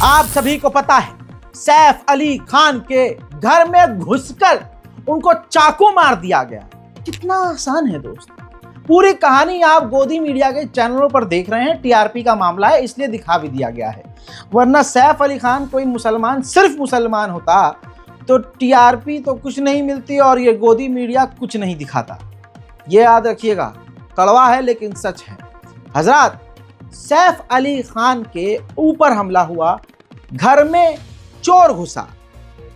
आप सभी को पता है सैफ अली खान के घर में घुसकर उनको चाकू मार दिया गया। कितना आसान है दोस्त। पूरी कहानी आप गोदी मीडिया के चैनलों पर देख रहे हैं। टीआरपी का मामला है इसलिए दिखा भी दिया गया है, वरना सैफ अली खान कोई मुसलमान सिर्फ मुसलमान होता तो टीआरपी तो कुछ नहीं मिलती और ये गोदी मीडिया कुछ नहीं दिखाता। ये याद रखिएगा, कड़वा है लेकिन सच है। हजरात, सैफ अली खान के ऊपर हमला हुआ, घर में चोर घुसा,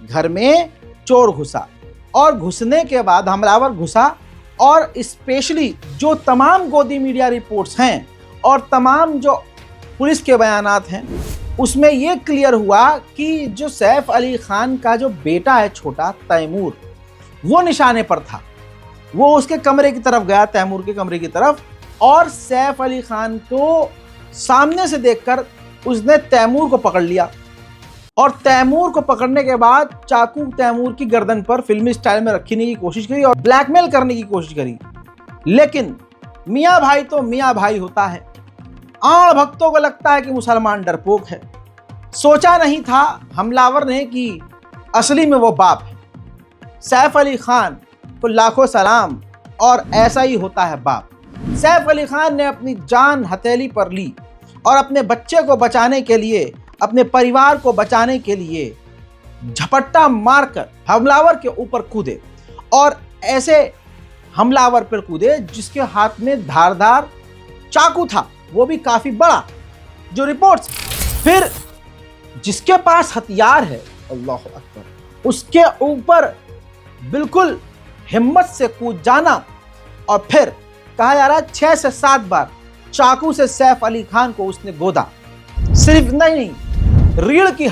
घर में चोर घुसा और घुसने के बाद हमलावर घुसा और स्पेशली जो तमाम गोदी मीडिया रिपोर्ट्स हैं और तमाम जो पुलिस के बयानात हैं उसमें ये क्लियर हुआ कि जो सैफ अली खान का जो बेटा है छोटा तैमूर, वो निशाने पर था। वो उसके कमरे की तरफ गया, तैमूर के कमरे की तरफ, और सैफ अली खान को सामने से देखकर उसने तैमूर को पकड़ लिया और तैमूर को पकड़ने के बाद चाकू तैमूर की गर्दन पर फिल्मी स्टाइल में रखने की कोशिश करी और ब्लैकमेल करने की कोशिश करी। लेकिन मियाँ भाई तो मियाँ भाई होता है। आड़ भक्तों को लगता है कि मुसलमान डरपोक है। सोचा नहीं था हमलावर ने कि असली में वो बाप है। सैफ अली खान को लाखों सलाम, और ऐसा ही होता है बाप। सैफ अली खान ने अपनी जान हथेली पर ली और अपने बच्चे को बचाने के लिए, अपने परिवार को बचाने के लिए झपट्टा मारकर हमलावर के ऊपर कूदे और ऐसे हमलावर पर कूदे जिसके हाथ में धारदार चाकू था, वो भी काफी बड़ा। जो रिपोर्ट्स, फिर जिसके पास हथियार है, अल्लाह अकबर, उसके ऊपर बिल्कुल हिम्मत से कूद जाना और फिर कहा जा रहा है 6 से 7 बार चाकू से सैफ अली खान को उसने गोदा। सिर्फ नहीं, रीढ़ की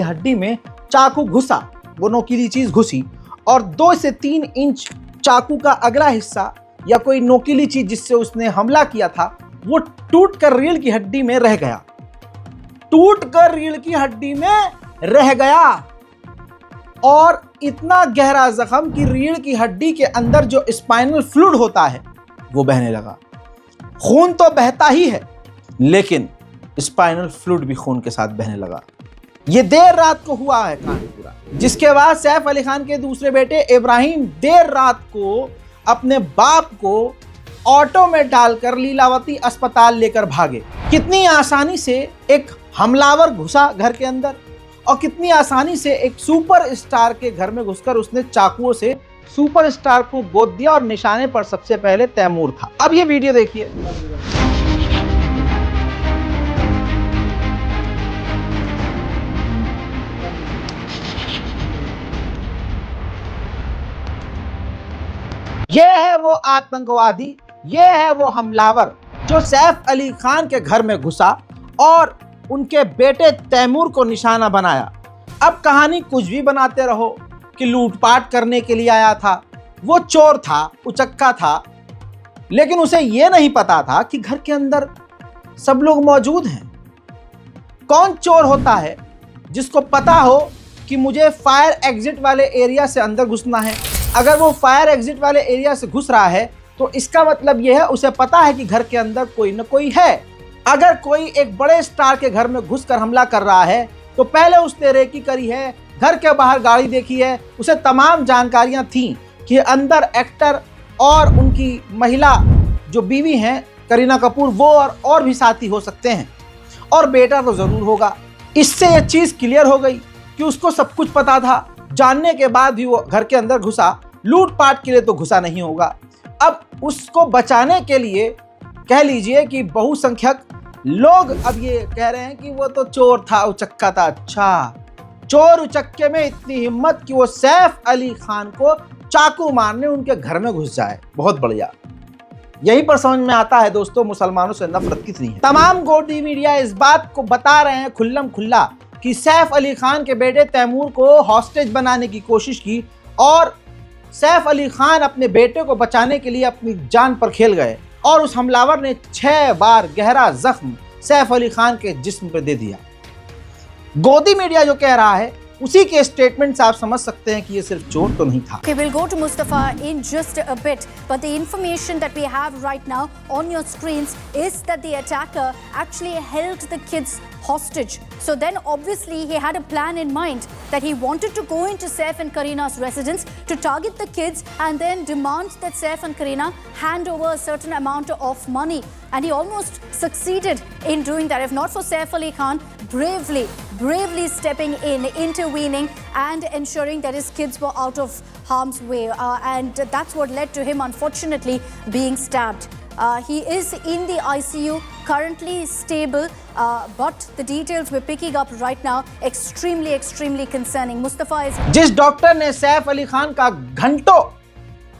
हड्डी में चाकू घुसा, वो नोकीली चीज घुसी और 2 से 3 इंच चाकू का अगला हिस्सा या कोई नोकीली चीज जिससे उसने हमला किया था वो टूट कर रीढ़ की हड्डी में रह गया, टूट कर रीढ़ की हड्डी में रह गया और इतना गहरा जख्म कि रीढ़ की हड्डी के अंदर जो स्पाइनल फ्लूइड होता है वो बहने लगा। खून तो बहता ही है लेकिन स्पाइनल फ्लूइड भी खून के साथ बहने लगा। ये देर रात को हुआ है कहानी पूरा। जिसके बाद सैफ अली खान के दूसरे बेटे इब्राहिम देर रात को अपने बाप को ऑटो में डालकर लीलावती अस्पताल लेकर भागे। कितनी आसानी से एक हमलावर घुसा घर के अंदर और कितनी आसानी से एक सुपरस्टार के घर में घुसकर उसने चाकुओं से सुपरस्टार को गोद दिया और निशाने पर सबसे पहले तैमूर था। अब ये वीडियो देखिए। ये है वो आतंकवादी, ये है वो हमलावर जो सैफ अली खान के घर में घुसा और उनके बेटे तैमूर को निशाना बनाया। अब कहानी कुछ भी बनाते रहो कि लूटपाट करने के लिए आया था, वो चोर था, उचक्का था, लेकिन उसे ये नहीं पता था कि घर के अंदर सब लोग मौजूद हैं। कौन चोर होता है जिसको पता हो कि मुझे फायर एग्जिट वाले एरिया से अंदर घुसना है? अगर वो फायर एग्जिट वाले एरिया से घुस रहा है तो इसका मतलब यह है उसे पता है कि घर के अंदर कोई न कोई है। अगर कोई एक बड़े स्टार के घर में घुसकर हमला कर रहा है तो पहले उसने रेकी करी है, घर के बाहर गाड़ी देखी है, उसे तमाम जानकारियां थी कि अंदर एक्टर और उनकी महिला जो बीवी हैं करीना कपूर, वो और भी साथी हो सकते हैं और बेटा तो जरूर होगा। इससे यह चीज क्लियर हो गई कि उसको सब कुछ पता था। जानने के बाद भी वो घर के अंदर घुसा, लूटपाट के लिए तो घुसा नहीं होगा। अब उसको बचाने के लिए कह लीजिए कि बहुसंख्यक लोग अब ये कह रहे हैं कि वो तो चोर था, उचक्का था। अच्छा, चोर उचक्के में इतनी हिम्मत कि वो सैफ अली खान को चाकू मारने उनके घर में घुस जाए। बहुत बढ़िया। यहीं पर समझ में आता है दोस्तों मुसलमानों से नफरत कितनी है। तमाम गोदी मीडिया इस बात को बता रहे हैं खुल्लम खुल्ला कि सैफ अली खान के बेटे तैमूर को हॉस्टेज बनाने की कोशिश की और सैफ अली खान अपने बेटे को बचाने के लिए अपनी जान पर खेल गए और उस हमलावर ने 6 बार गहरा जख्म सैफ अली खान के जिस्म पर दे दिया। गोदी मीडिया जो कह रहा है उसी के स्टेटमेंट से आप समझ सकते हैं कि ये सिर्फ चोट तो नहीं था। Okay, we'll go to Mustafa in just a bit, but the information that we have right now on your screens is that the attacker actually held the kids hostage. So then obviously he had a plan in mind that he wanted to go into Saif and Karina's residence to target the kids and then demand that Saif and Karina hand over a certain amount of money. And he almost succeeded in doing that. If not for Saif Ali Khan bravely stepping in, intervening and ensuring that his kids were out of harm's way. And that's what led to him, unfortunately, being stabbed. He is in the ICU, currently stable, but the details we're picking up right now extremely concerning. Mustafa is... जिस doctor ने सैफ अली खान का घंटों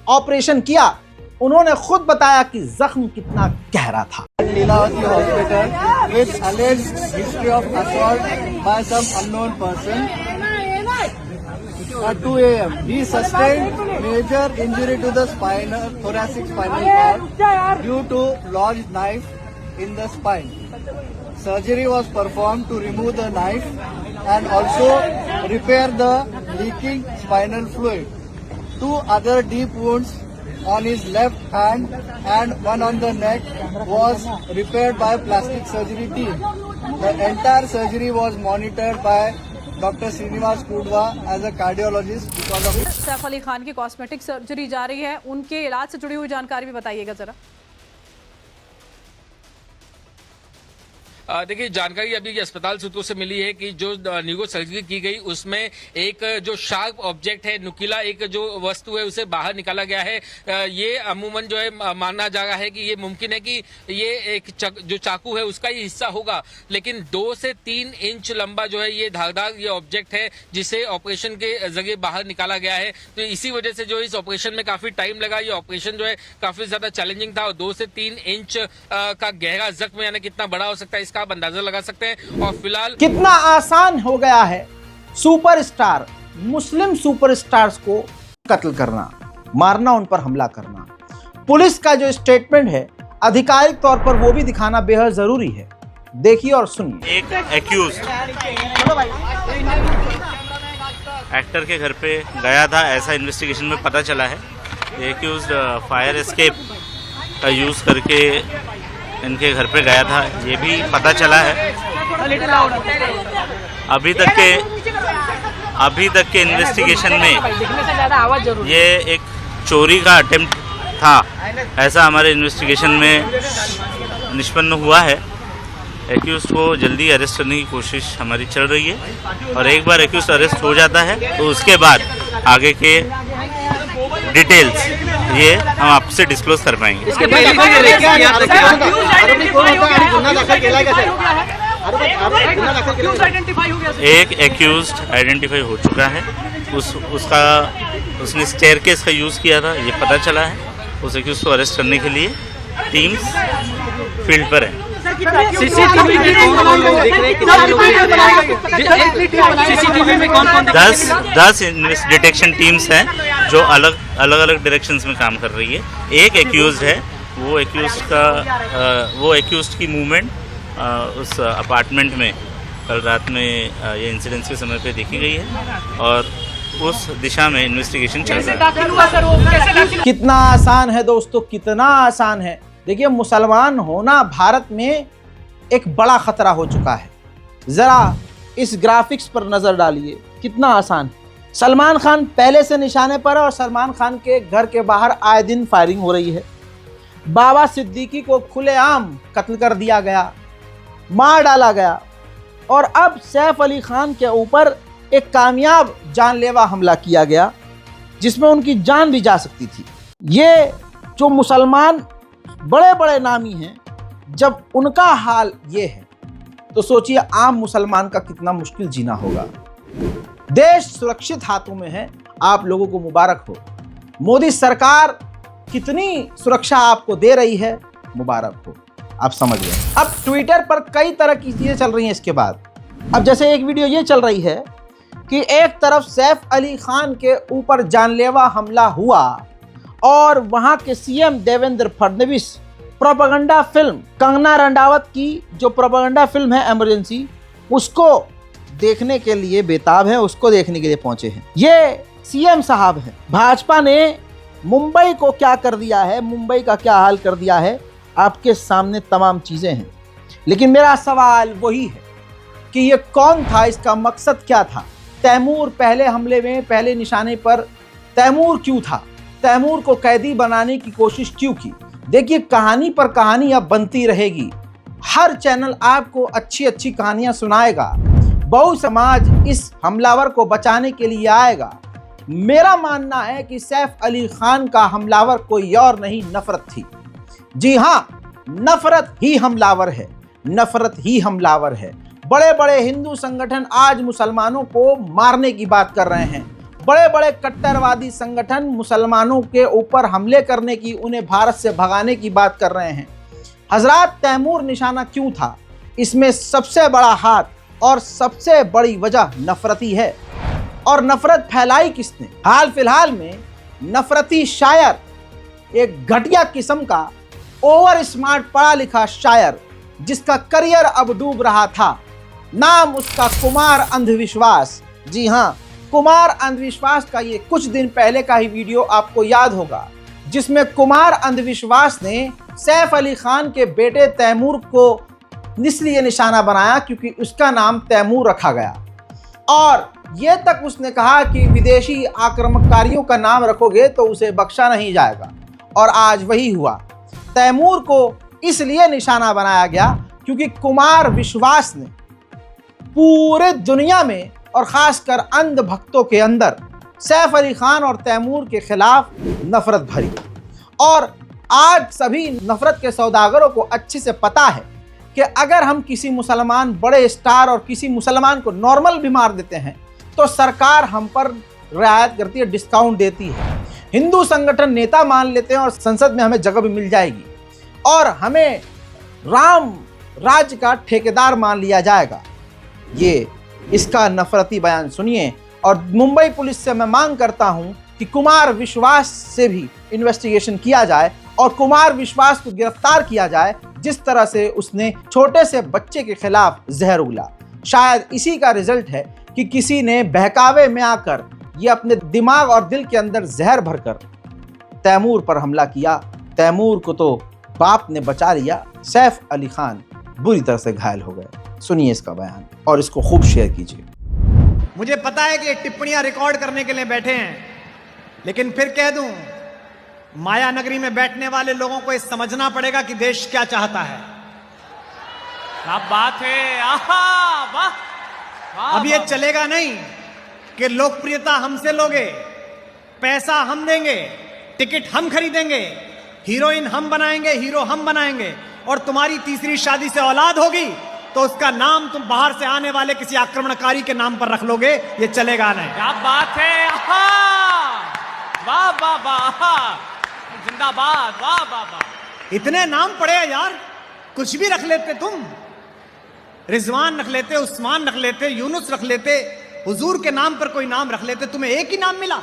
operation किया, उन्होंने खुद बताया कि जख्म कितना गहरा था। Lilavati hospital with alleged history of assault by some unknown person. At 2 a.m. he sustained major injury to the thoracic spinal cord due to lodged knife in the spine. Surgery was performed to remove the knife and also repair the leaking spinal fluid. 2 other deep wounds on his left hand and one on the neck was repaired by plastic surgery team. The entire surgery was monitored by Dr. Srinivas Kudwa as a cardiologist because of Saif Ali Khan की cosmetic surgery जा रही है, उनके इलाज से जुड़ी हुई जानकारी भी बताइएगा जरा। देखिए, जानकारी अभी अस्पताल सूत्रों से मिली है कि जो न्यूरो सर्जरी की गई उसमें एक जो शार्प ऑब्जेक्ट है, नुकीला एक जो वस्तु है, उसे बाहर निकाला गया है। ये अमूमन जो है माना जा रहा है कि ये मुमकिन है कि ये एक जो चाकू है उसका ही हिस्सा होगा, लेकिन 2 से 3 इंच लंबा जो है ये धारदार ये ऑब्जेक्ट है जिसे ऑपरेशन के जरिए बाहर निकाला गया है। तो इसी वजह से जो इस ऑपरेशन में काफी टाइम लगा। ये ऑपरेशन जो है काफी ज्यादा चैलेंजिंग था और 2 से 3 इंच का गहरा जख्म यानी कितना बड़ा हो सकता है आप अंदाजा लगा सकते हैं। और फिलहाल कितना आसान हो गया है सुपरस्टार, मुस्लिम सुपरस्टार्स को कत्ल करना, मारना, उन पर हमला करना। पुलिस का जो स्टेटमेंट है आधिकारिक तौर पर वो भी दिखाना बेहद जरूरी है। देखिए और सुनिए। एक एक्यूज एक्टर के घर पे गया था, ऐसा इन्वेस्टिगेशन में पता चला है। एक्यूज फायर एस्केप का यूज करके इनके घर पे गया था, ये भी पता चला है। अभी तक के इन्वेस्टिगेशन में ये एक चोरी का अटेम्प्ट था, ऐसा हमारे इन्वेस्टिगेशन में निष्पन्न हुआ है। एक्यूज को जल्दी अरेस्ट करने की कोशिश हमारी चल रही है और एक बार एक्यूज अरेस्ट हो जाता है तो उसके बाद आगे के डिटेल्स ये हम आपसे डिस्क्लोज कर पाएंगे। एक एक्यूज्ड आइडेंटिफाई हो चुका है, उसने स्टेयरकेस का यूज़ किया था, ये पता चला है। उस एक्यूज को अरेस्ट करने के लिए टीम्स फील्ड पर है। सीसीटीवी में कौन 10 डिटेक्शन टीम्स हैं जो अलग अलग डायरेक्शंस में काम कर रही है। एक एक्यूज्ड है, वो एक्यूज्ड की मूवमेंट उस अपार्टमेंट में कल रात में ये इंसिडेंट्स के समय पे देखी गई है और उस दिशा में इन्वेस्टिगेशन चल रहा है। कितना आसान है दोस्तों, कितना आसान है। देखिए, मुसलमान होना भारत में एक बड़ा खतरा हो चुका है। जरा इस ग्राफिक्स पर नजर डालिए, कितना आसान है। सलमान खान पहले से निशाने पर है और सलमान खान के घर के बाहर आए दिन फायरिंग हो रही है। बाबा सिद्दीकी को खुलेआम कत्ल कर दिया गया, मार डाला गया और अब सैफ अली खान के ऊपर एक कामयाब जानलेवा हमला किया गया जिसमें उनकी जान भी जा सकती थी। ये जो मुसलमान बड़े बड़े नामी हैं, जब उनका हाल ये है तो सोचिए आम मुसलमान का कितना मुश्किल जीना होगा। देश सुरक्षित हाथों में है, आप लोगों को मुबारक हो। मोदी सरकार कितनी सुरक्षा आपको दे रही है, मुबारक हो, आप समझ गए। अब ट्विटर पर कई तरह की चीजें चल रही हैं इसके बाद। अब जैसे एक वीडियो ये चल रही है कि एक तरफ सैफ अली खान के ऊपर जानलेवा हमला हुआ और वहां के CM Devendra Fadnavis propaganda film, Kangana Ranaut की जो प्रोपेगेंडा फिल्म है इमरजेंसी, उसको देखने के लिए बेताब हैं, उसको देखने के लिए पहुंचे हैं। ये सीएम साहब हैं। भाजपा ने मुंबई को क्या कर दिया है, मुंबई का क्या हाल कर दिया है, आपके सामने तमाम चीजें हैं। लेकिन मेरा सवाल वही है कि ये कौन था, इसका मकसद क्या था। तैमूर पहले हमले में पहले निशाने पर तैमूर क्यों था, तैमूर को कैदी बनाने की कोशिश क्यों की। देखिए, कहानी पर कहानी अब बनती रहेगी। हर चैनल आपको अच्छी अच्छी कहानियां सुनाएगा। बहु समाज इस हमलावर को बचाने के लिए आएगा। मेरा मानना है कि सैफ अली खान का हमलावर कोई और नहीं, नफरत थी। जी हाँ, नफरत ही हमलावर है, नफरत ही हमलावर है। बड़े बड़े हिंदू संगठन आज मुसलमानों को मारने की बात कर रहे हैं। बड़े बड़े कट्टरवादी संगठन मुसलमानों के ऊपर हमले करने की, उन्हें भारत से भगाने की बात कर रहे हैं। हजरात, तैमूर निशाना क्यों था, इसमें सबसे बड़ा हाथ और सबसे बड़ी वजह नफरती है। और नफरत फैलाई किसने? हाल फिलहाल में नफरती शायर, एक घटिया किस्म का ओवर स्मार्ट पढ़ा लिखा शायर, जिसका करियर अब डूब रहा था। नाम उसका कुमार अंधविश्वास। जी हाँ, कुमार अंधविश्वास का ये कुछ दिन पहले का ही वीडियो आपको याद होगा, जिसमें कुमार अंधविश्वास ने सैफ अली खान के बेटे तैमूर को इसलिए निशाना बनाया क्योंकि उसका नाम तैमूर रखा गया। और ये तक उसने कहा कि विदेशी आक्रमणकारियों का नाम रखोगे तो उसे बख्शा नहीं जाएगा। और आज वही हुआ। तैमूर को इसलिए निशाना बनाया गया क्योंकि कुमार विश्वास ने पूरे दुनिया में और खासकर अंध भक्तों के अंदर सैफ अली खान और तैमूर के खिलाफ नफरत भरी। और आज सभी नफरत के सौदागरों को अच्छे से पता है कि अगर हम किसी मुसलमान बड़े स्टार और किसी मुसलमान को नॉर्मल भी मार देते हैं तो सरकार हम पर रियायत करती है, डिस्काउंट देती है। हिंदू संगठन नेता मान लेते हैं और संसद में हमें जगह भी मिल जाएगी और हमें राम राज्य का ठेकेदार मान लिया जाएगा। ये इसका नफरती बयान सुनिए। और मुंबई पुलिस से मैं मांग करता हूं कि कुमार विश्वास से भी इन्वेस्टिगेशन किया जाए और कुमार विश्वास को गिरफ्तार किया जाए, जिस तरह से उसने छोटे से बच्चे के खिलाफ जहर उगला। शायद इसी का रिजल्ट है कि किसी ने बहकावे में आकर ये अपने दिमाग और दिल के अंदर जहर भरकर तैमूर पर हमला किया। तैमूर को तो बाप ने बचा लिया, सैफ अली खान बुरी तरह से घायल हो गए। सुनिए इसका बयान और इसको खूब शेयर कीजिए। मुझे पता है कि ये टिप्पणियां रिकॉर्ड करने के लिए बैठे हैं, लेकिन फिर कह दूं, माया नगरी में बैठने वाले लोगों को ये समझना पड़ेगा कि देश क्या चाहता है। क्या बात है, आहा, वाह। अब ये चलेगा नहीं कि लोकप्रियता हमसे लोगे, पैसा हम देंगे, टिकट हम खरीदेंगे, हीरोइन हम बनाएंगे, हीरो हम बनाएंगे, और तुम्हारी तीसरी शादी से औलाद होगी तो उसका नाम तुम बाहर से आने वाले किसी आक्रमणकारी के नाम पर रख लोगे। ये चलेगा नहीं। क्या बात है, वाह वाह वाह, जिंदाबाद, वाह वाह वाह। इतने नाम पड़े यार, कुछ भी रख लेते तुम। रिजवान रख लेते, उस्मान रख लेते, यूनुस रख लेते, हुजूर के नाम पर कोई नाम रख लेते। तुम्हें एक ही नाम मिला।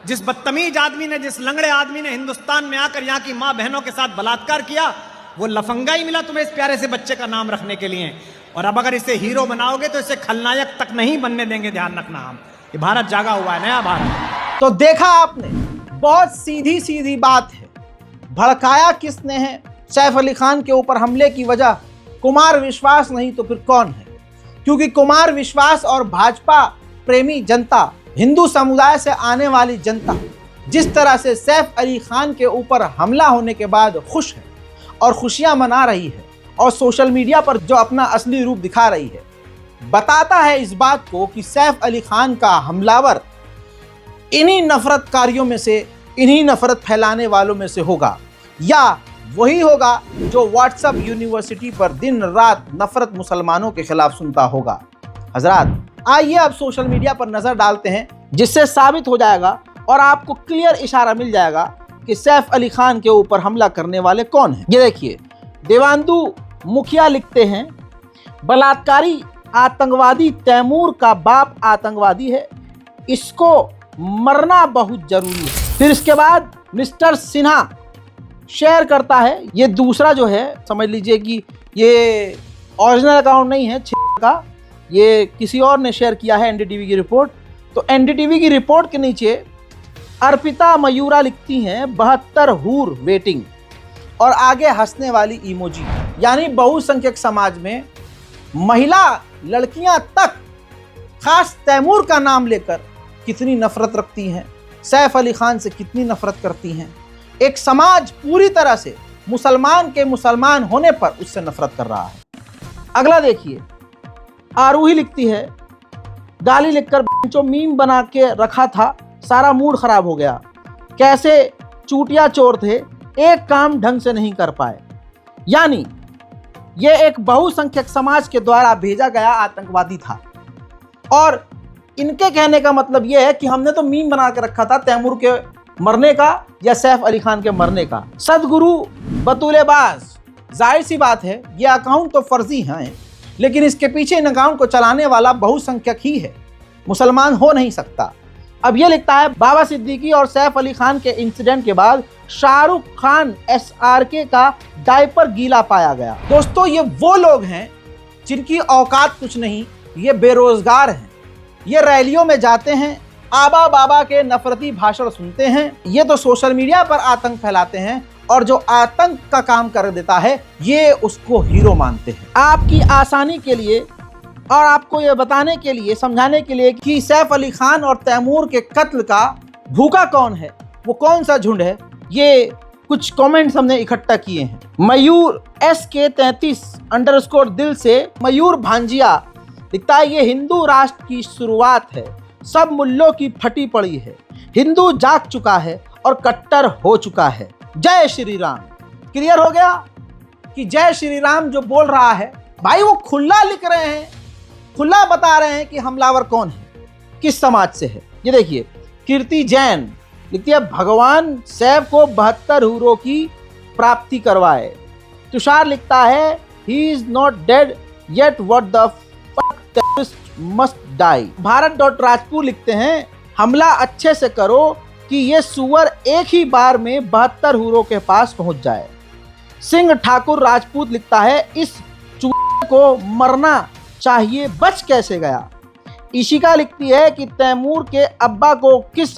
जिस बदतमीज आदमी ने, जिस लंगड़े आदमी ने हिंदुस्तान में आकर यहाँ की माँ बहनों के साथ बलात्कार किया, वो लफंगा ही मिला तुम्हें इस प्यारे से बच्चे का नाम रखने के लिए। और अब अगर इसे हीरो बनाओगे तो इसे खलनायक तक नहीं बनने देंगे। ध्यान रखना, हम ये भारत जागा हुआ है, नया भारत। तो देखा आपने, बहुत सीधी सीधी बात है। भड़काया किसने है? सैफ अली खान के ऊपर हमले की वजह कुमार विश्वास नहीं तो फिर कौन है? क्योंकि कुमार विश्वास और भाजपा प्रेमी जनता, हिंदू समुदाय से आने वाली जनता जिस तरह से सैफ अली खान के ऊपर हमला होने के बाद खुश है और खुशियां मना रही है और सोशल मीडिया पर जो अपना असली रूप दिखा रही है, बताता है इस बात को कि सैफ अली खान का हमलावर इन्हीं नफरतकारियों में से, इन्हीं नफरत फैलाने वालों में से होगा, या वही होगा जो व्हाट्सएप यूनिवर्सिटी पर दिन रात नफरत मुसलमानों के खिलाफ सुनता होगा। हजरात, आइए अब सोशल मीडिया पर नजर डालते हैं, जिससे साबित हो जाएगा और आपको क्लियर इशारा मिल जाएगा कि सैफ अली खान के ऊपर हमला करने वाले कौन हैं। ये देखिए, देवांदु मुखिया लिखते हैं, बलात्कारी आतंकवादी तैमूर का बाप आतंकवादी है, इसको मरना बहुत जरूरी है। फिर इसके बाद मिस्टर सिन्हा शेयर करता है, ये दूसरा जो है समझ लीजिए कि ये ओरिजिनल अकाउंट नहीं है का, ये किसी और ने शेयर किया है एनडीटीवी की रिपोर्ट। तो एनडीटीवी की रिपोर्ट के नीचे अर्पिता मयूरा लिखती हैं 72 हूर वेटिंग और आगे हंसने वाली इमोजी। यानी बहुसंख्यक समाज में महिला लड़कियां तक खास तैमूर का नाम लेकर कितनी नफरत रखती हैं, सैफ अली खान से कितनी नफरत करती हैं। एक समाज पूरी तरह से मुसलमान के मुसलमान होने पर उससे नफरत कर रहा है। अगला देखिए, आरूही लिखती है गाली लिखकर जो मीम बना के रखा था सारा मूड खराब हो गया, कैसे चूटिया चोर थे, एक काम ढंग से नहीं कर पाए। यानी ये एक बहुसंख्यक समाज के द्वारा भेजा गया आतंकवादी था और इनके कहने का मतलब यह है कि हमने तो मीम बना के रखा था तैमूर के मरने का या सैफ अली खान के मरने का। सदगुरु बतूलेबाज, जाहिर सी बात है ये अकाउंट तो फर्जी हैं, लेकिन इसके पीछे इन अकाउंट को चलाने वाला बहुसंख्यक ही है, मुसलमान हो नहीं सकता। अब ये लिखता है बाबा सिद्दीकी और सैफ अली खान के इंसिडेंट के बाद शाहरुख खान SRK का डायपर गीला पाया गया। दोस्तों ये वो लोग हैं जिनकी औकात कुछ नहीं, ये बेरोजगार हैं, ये रैलियों में जाते हैं, आबा बाबा के नफरती भाषण सुनते हैं, ये तो सोशल मीडिया पर आतंक फैलाते हैं और जो आतंक का काम कर देता है ये उसको हीरो मानते हैं। आपकी आसानी के लिए और आपको ये बताने के लिए, समझाने के लिए कि सैफ अली खान और तैमूर के कत्ल का भूखा कौन है, वो कौन सा झुंड है, ये कुछ कमेंट्स हमने इकट्ठा किए हैं। मयूर SK33_ दिल से मयूर भांजिया लिखता है ये हिंदू राष्ट्र की शुरुआत है, सब मुल्लों की फटी पड़ी है, हिंदू जाग चुका है और कट्टर हो चुका है, जय श्री राम। क्लियर हो गया कि जय श्री राम जो बोल रहा है भाई वो खुला लिख रहे हैं, खुला बता रहे हैं कि हमलावर कौन है, किस समाज से है। ये देखिए, कीर्ति जैन लिखती है भगवान सैफ को 72 हूरों की प्राप्ति करवाए। तुषार लिखता है he is not dead yet, what the fuck terrorist must die. भारत.राजपूत लिखते हैं हमला अच्छे से करो कि ये सुअर एक ही बार में 72 हूरों के पास पहुंच जाए। सिंह ठाकुर राजपूत लिखता है इस चूहे को मरना चाहिए, बच कैसे गया। इशिका लिखती है कि तैमूर के अब्बा को किस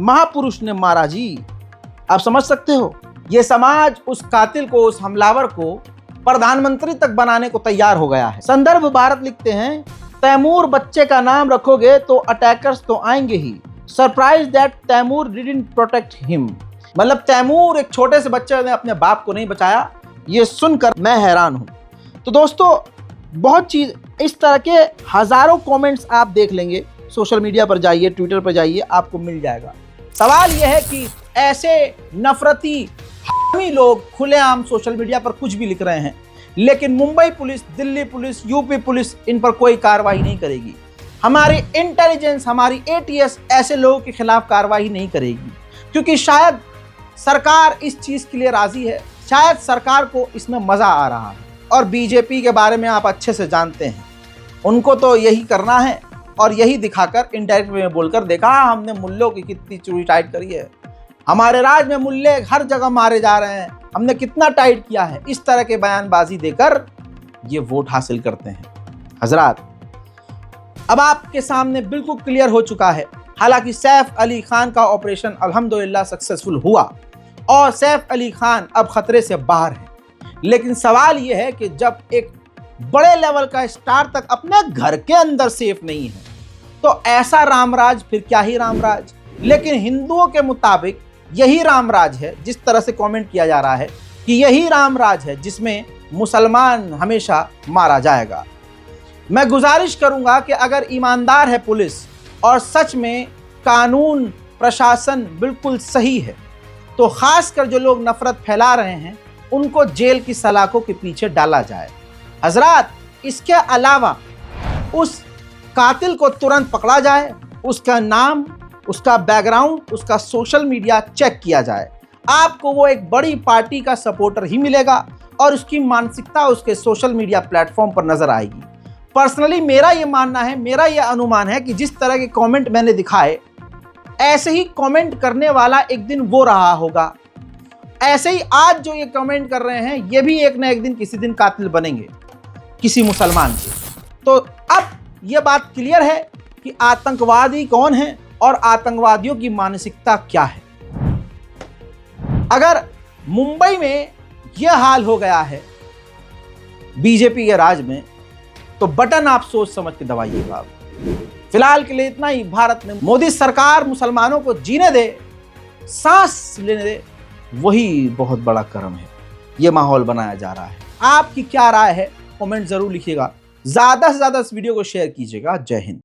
महापुरुष ने मारा जी। आप समझ सकते हो, ये समाज उस कातिल को, उस हमलावर को प्रधानमंत्री तक बनाने को तैयार हो गया है। संदर्भ भारत लिखते हैं तैमूर बच्चे का नाम रखोगे तो अटैकर्स तो आएंगे ही, surprise that Taimur didn't protect him. मतलब तैमूर एक छोटे से बच्चे ने अपने बाप को नहीं बचाया, ये सुनकर मैं हैरान हूं। तो दोस्तों बहुत चीज, इस तरह के हजारों कमेंट्स आप देख लेंगे, सोशल मीडिया पर जाइए, ट्विटर पर जाइए, आपको मिल जाएगा। सवाल यह है कि ऐसे नफरती हामी लोग खुलेआम सोशल मीडिया पर कुछ भी लिख रहे हैं, लेकिन Mumbai police, Delhi police, UP police इन पर कोई कार्रवाई नहीं करेगी। हमारी इंटेलिजेंस, हमारी ATS ऐसे लोगों के खिलाफ कार्रवाई नहीं करेगी, क्योंकि शायद सरकार इस चीज़ के लिए राजी है, शायद सरकार को इसमें मज़ा आ रहा है। और बीजेपी के बारे में आप अच्छे से जानते हैं, उनको तो यही करना है और यही दिखाकर इनडायरेक्ट वे में बोलकर देखा हमने मुल्लों की कितनी चूड़ी टाइट करी है, हमारे राज में मुल्ले हर जगह मारे जा रहे हैं, हमने कितना टाइट किया है। इस तरह के बयानबाजी देकर ये वोट हासिल करते हैं। हजरात, अब आपके सामने बिल्कुल क्लियर हो चुका है, हालांकि सैफ अली खान का ऑपरेशन अल्हम्दुलिल्लाह सक्सेसफुल हुआ और सैफ अली खान अब खतरे से बाहर है, लेकिन सवाल यह है कि जब एक बड़े लेवल का स्टार तक अपने घर के अंदर सेफ नहीं है तो ऐसा रामराज फिर क्या ही रामराज। लेकिन हिंदुओं के मुताबिक यही रामराज है, जिस तरह से कमेंट किया जा रहा है कि यही रामराज है जिसमें मुसलमान हमेशा मारा जाएगा। मैं गुजारिश करूंगा कि अगर ईमानदार है पुलिस और सच में कानून प्रशासन बिल्कुल सही है तो खासकर जो लोग नफरत फैला रहे हैं उनको जेल की सलाखों के पीछे डाला जाए। हजरात, इसके अलावा उस कातिल को तुरंत पकड़ा जाए, उसका नाम, उसका बैकग्राउंड, उसका सोशल मीडिया चेक किया जाए। आपको वो एक बड़ी पार्टी का सपोर्टर ही मिलेगा और उसकी मानसिकता उसके सोशल मीडिया प्लेटफॉर्म पर नजर आएगी। पर्सनली मेरा ये मानना है, मेरा ये अनुमान है कि जिस तरह के कमेंट मैंने दिखाए ऐसे ही कमेंट करने वाला एक दिन वो रहा होगा। ऐसे ही आज जो ये कमेंट कर रहे हैं ये भी एक ना एक दिन किसी दिन कातिल बनेंगे किसी मुसलमान के। तो अब यह बात क्लियर है कि आतंकवादी कौन है और आतंकवादियों की मानसिकता क्या है। अगर मुंबई में यह हाल हो गया है बीजेपी के राज में, तो बटन आप सोच समझ के दबाइएगा। फिलहाल के लिए इतना ही। भारत में मोदी सरकार मुसलमानों को जीने दे, सांस लेने दे, वही बहुत बड़ा कर्म है। यह माहौल बनाया जा रहा है। आपकी क्या राय है कमेंट जरूर लिखिएगा। ज्यादा से ज्यादा इस वीडियो को शेयर कीजिएगा। जय हिंद।